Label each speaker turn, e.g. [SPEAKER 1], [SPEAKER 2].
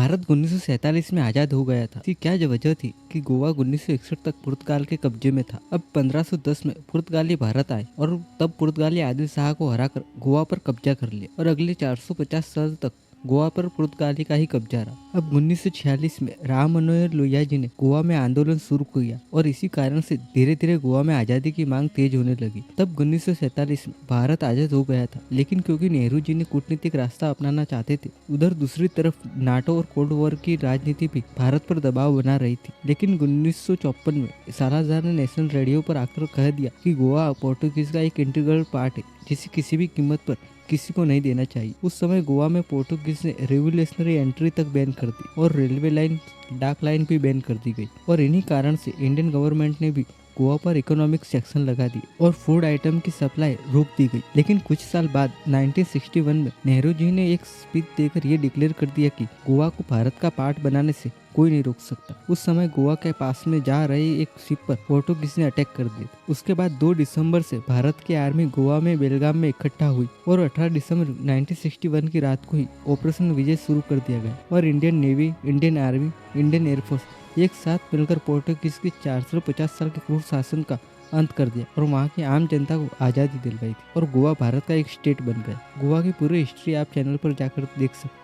[SPEAKER 1] भारत 1947 में आजाद हो गया था। इसकी क्या वजह थी कि गोवा 1961 तक पुर्तगाल के कब्जे में था। अब 1510 में पुर्तगाली भारत आए और तब पुर्तगाली आदिल शाह को हराकर गोवा पर कब्जा कर लिया और अगले 450 साल तक गोवा पर पुर्तगाली का ही कब्जा रहा। अब 1946 में राम मनोहर लोहिया जी ने गोवा में आंदोलन शुरू किया और इसी कारण से धीरे धीरे गोवा में आजादी की मांग तेज होने लगी। तब 1947 में भारत आजाद हो गया था, लेकिन क्योंकि नेहरू जी ने कूटनीतिक रास्ता अपनाना चाहते थे, उधर दूसरी तरफ नाटो और कोल्ड वॉर की राजनीति भी भारत पर दबाव बना रही थी। लेकिन 1954 में सालाजार ने नेशनल रेडियो पर आकर कह दिया कि गोवा पोर्टुगीज का एक इंटीग्रल पार्ट है जिसे किसी भी कीमत पर किसी को नहीं देना चाहिए। उस समय गोवा में पोर्टुगीज ने रेवोल्यूशनरी एंट्री तक बैन कर दी और रेलवे लाइन, डाक लाइन भी बैन कर दी गई और इन्हीं कारण से इंडियन गवर्नमेंट ने भी गोवा पर इकोनॉमिक सेक्शन लगा दी और फूड आइटम की सप्लाई रोक दी गई। लेकिन कुछ साल बाद 1961 में नेहरू जी ने एक स्पीच देकर ये डिक्लेयर कर दिया कि गोवा को भारत का पार्ट बनाने से कोई नहीं रोक सकता। उस समय गोवा के पास में जा रही एक शिप पर पोर्टुगीज ने अटैक कर दिया। उसके बाद 2 दिसंबर से भारत की आर्मी गोवा में बेलगाम में इकट्ठा हुई और 18 दिसंबर 1961 की रात को ही ऑपरेशन विजय शुरू कर दिया गया और Indian navy, Indian army, Indian air force एक साथ मिलकर पोर्टुगीज के 450 साल के क्रूर शासन का अंत कर दिया और वहाँ की आम जनता को आज़ादी दिलवाई थी और गोवा भारत का एक स्टेट बन गया। गोवा की पूरी हिस्ट्री आप चैनल पर जाकर देख सकते हैं।